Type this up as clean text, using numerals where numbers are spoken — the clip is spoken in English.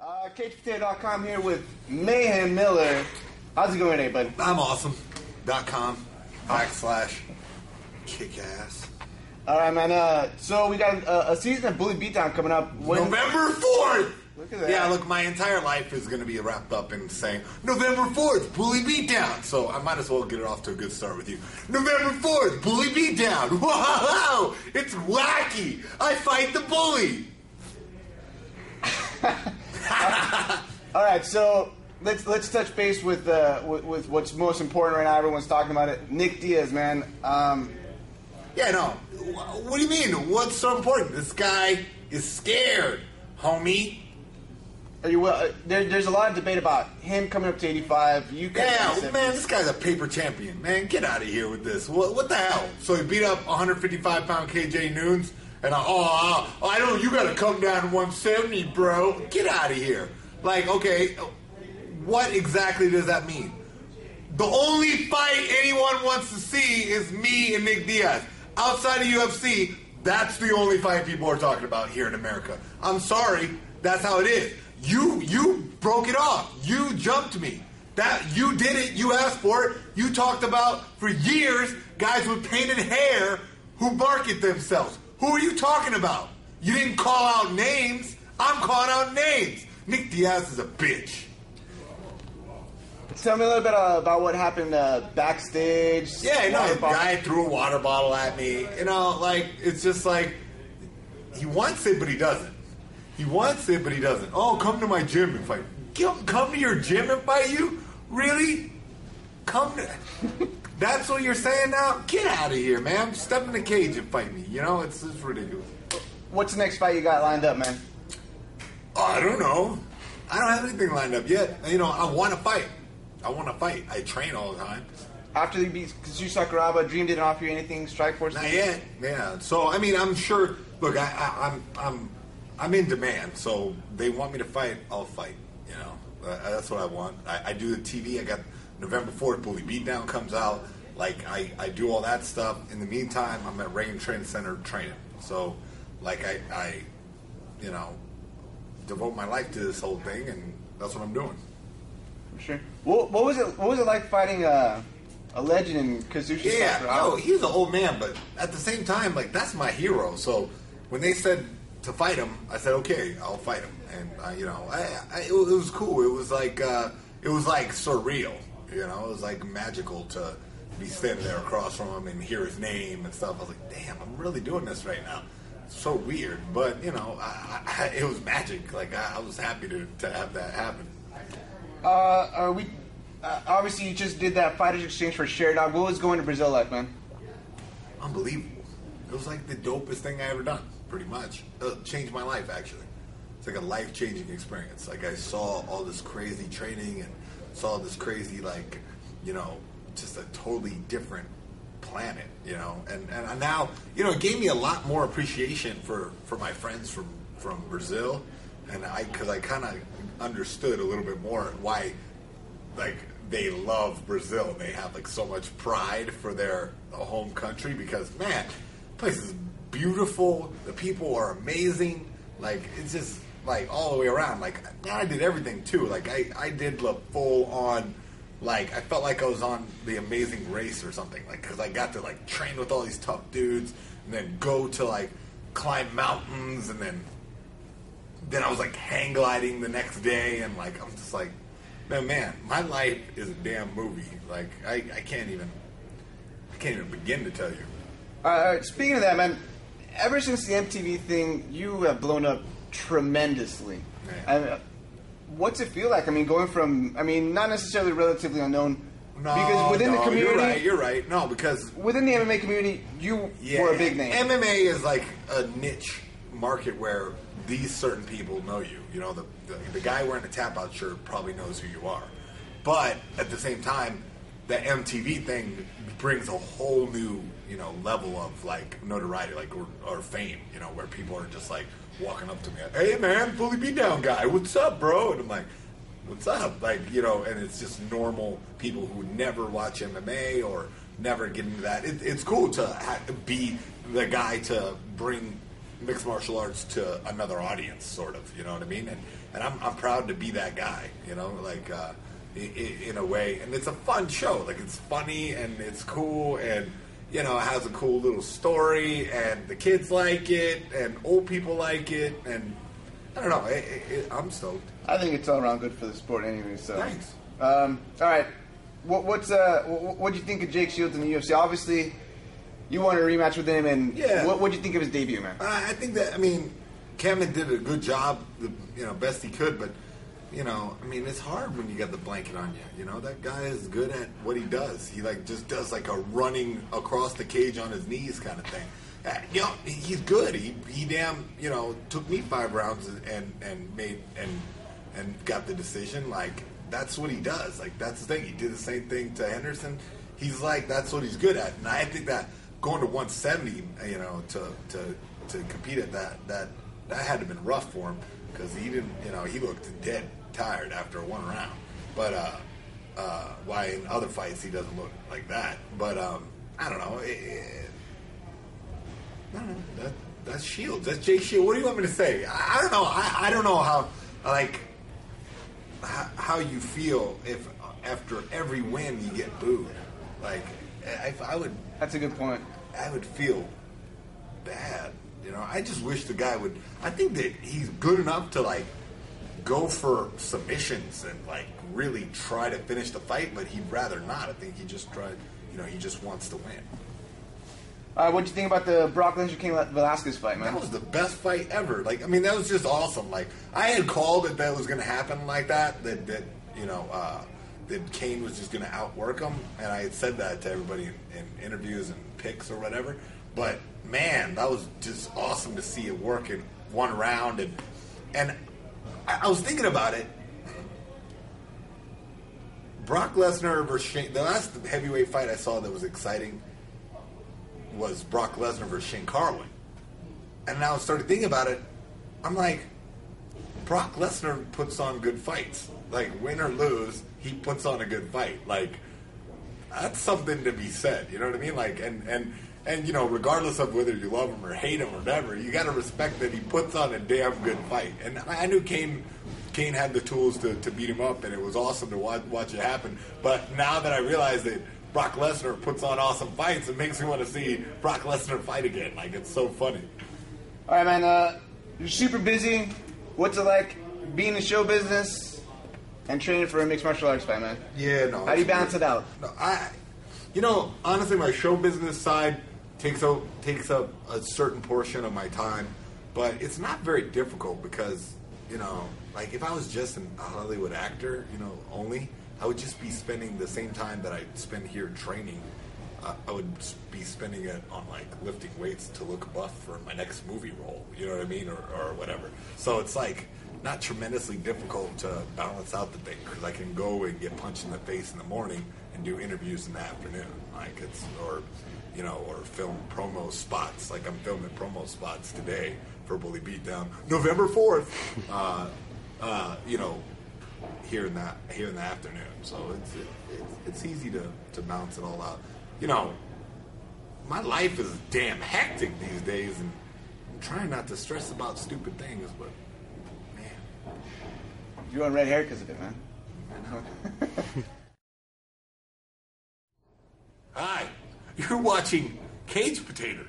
CagePotato.com here with Mayhem Miller. How's it going today, bud? I'm awesome.com/kickass. All right, man. So we got a season of Bully Beatdown coming up. November 4th! Look at that. Yeah, look, my entire life is going to be wrapped up in saying, November 4th, Bully Beatdown. So I might as well get it off to a good start with you. November 4th, Bully Beatdown. Wow! It's wacky. I fight the bully. All right, so let's touch base with what's most important right now. Everyone's talking about it. Nick Diaz, man. Yeah, no. What do you mean? What's so important? This guy is scared, homie. Are you there's a lot of debate about him coming up to 85. Man, this guy's a paper champion. Man, get out of here with this. What the hell? So he beat up 155-pound KJ Noons, and I don't. You got to come down to 170, bro. Get out of here. Like, okay, what exactly does that mean? The only fight anyone wants to see is me and Nick Diaz. Outside of UFC, that's the only fight people are talking about here in America. I'm sorry, that's how it is. You broke it off. You jumped me. You did it. You asked for it. You talked about for years guys with painted hair who market themselves. Who are you talking about? You didn't call out names. I'm calling out names. Nick Diaz is a bitch. Tell me a little bit about what happened backstage. Yeah, the guy threw a water bottle at me. You know, like, it's just like, he wants it, but he doesn't. He wants it, but he doesn't. Oh, come to my gym and fight. Come to your gym and fight you? Really? That's what you're saying now? Get out of here, man. Step in the cage and fight me. You know, it's ridiculous. What's the next fight you got lined up, man? I don't know. I don't have anything lined up yet. You know, I want to fight. I train all the time. After you beat Kazushi Sakuraba, Dream didn't offer you anything, Strikeforce? Not yet. Yeah. So, I mean, I'm sure. Look, I'm in demand. So they want me to fight, I'll fight. You know, that's what I want. I do the TV. I got November 4th, Bully Beatdown comes out. Like, I do all that stuff. In the meantime, I'm at Reagan Training Center training. So, like, I you know, devote my life to this whole thing, and that's what I'm doing. Sure. What was it like fighting a legend in Kazushi Sakuraba? Yeah, no, he was an old man, but at the same time, like, that's my hero. So when they said to fight him, I said, okay, I'll fight him. And you know, it was cool. It was like surreal. You know, it was like magical to be standing there across from him and hear his name and stuff. I was like, damn, I'm really doing this right now. It's so weird, but you know, it was magic. Like, I was happy to have that happen. Obviously you just did that fighters exchange for Sherdog. What was going to Brazil like, man? Unbelievable. It was like the dopest thing I ever done, pretty much. It changed my life, actually. It's like a life-changing experience. Like, I saw all this crazy training and saw this crazy, like, you know, just a totally different planet, you know. And now, you know, it gave me a lot more appreciation for my friends from Brazil. And because I kind of understood a little bit more why, like, they love Brazil. They have, like, so much pride for their home country because, man, the place is beautiful. The people are amazing. Like, it's just, like, all the way around. Like, man, I did everything, too. Like, I did the full-on, like, I felt like I was on The Amazing Race or something. Like, because I got to, like, train with all these tough dudes and then go to, like, climb mountains and then I was like hang gliding the next day, and like I'm just like, man, my life is a damn movie. Like I can't even begin to tell you. Speaking of that, man, ever since the MTV thing, you have blown up tremendously. What's it feel like? I mean, going from, I mean, not necessarily relatively unknown. No, because within the community, you're right. No, because within the MMA community, you were a big name. MMA is like a niche market where these certain people know you. You know, the guy wearing a tap-out shirt probably knows who you are. But at the same time, the MTV thing brings a whole new, you know, level of, like, notoriety, like, or fame, you know, where people are just, like, walking up to me, hey, man, Bully Beatdown guy, what's up, bro? And I'm like, what's up? Like, you know, and it's just normal people who never watch MMA or never get into that. It's cool to be the guy to bring mixed martial arts to another audience, sort of. You know what I mean? And I'm proud to be that guy. You know, like in a way. And it's a fun show. Like it's funny and it's cool and you know it has a cool little story and the kids like it and old people like it and I don't know. I'm stoked. I think it's all around good for the sport anyway. So thanks. All right. What do you think of Jake Shields in the UFC? Obviously, you wanted a rematch with him, and what do you think of his debut, man? I think that Cameron did a good job, best he could. But I mean, it's hard when you got the blanket on you. You know, that guy is good at what he does. He just does like a running across the cage on his knees kind of thing. He's good. He damn took me 5 rounds and made and got the decision. Like that's what he does. Like that's the thing. He did the same thing to Henderson. He's like that's what he's good at. And I think that going to 170, to compete at that had to have been rough for him because he didn't. He looked dead tired after 1 round. But why in other fights he doesn't look like that. But I don't know. I don't know. That's Shields. That's Jake Shields. What do you want me to say? I don't know. I don't know how you feel if after every win you get booed. Like I would. That's a good point. I would feel bad. I just wish the guy would. I think that he's good enough to like go for submissions and like really try to finish the fight, but he'd rather not. I think he just tried. He just wants to win. What'd you think about the Brock Lesnar-Cain Velasquez fight, man? That was the best fight ever. Like, I mean, that was just awesome. Like, I had called that was going to happen like that. That Cain was just going to outwork him, and I had said that to everybody in interviews and picks or whatever. But man, that was just awesome to see it work in 1 round. And I was thinking about it. Brock Lesnar versus Shane. The last heavyweight fight I saw that was exciting was Brock Lesnar versus Shane Carwin. And now I started thinking about it. I'm like, Brock Lesnar puts on good fights. Like, win or lose, he puts on a good fight. Like, that's something to be said. You know what I mean? Like, and regardless of whether you love him or hate him or whatever, you got to respect that he puts on a damn good fight. And I knew Cain had the tools to beat him up, and it was awesome to watch it happen. But now that I realize that Brock Lesnar puts on awesome fights, it makes me want to see Brock Lesnar fight again. Like, it's so funny. All right, man. You're super busy. What's it like being in show business and training for a mixed martial arts fight, man? Yeah, no. How do you balance it out? No, honestly, my show business side takes up a certain portion of my time, but it's not very difficult because, like if I was just a Hollywood actor, only, I would just be spending the same time that I spend here training. I would be spending it on like lifting weights to look buff for my next movie role. You know what I mean, or whatever. So it's like not tremendously difficult to balance out the thing because I can go and get punched in the face in the morning and do interviews in the afternoon. Like or film promo spots. Like I'm filming promo spots today for Bully Beatdown, November 4th. Here in the afternoon. So it's easy to balance it all out. My life is damn hectic these days, and I'm trying not to stress about stupid things, but man. You're on red hair because of it, man. I know. Hi, you're watching Cage Potato.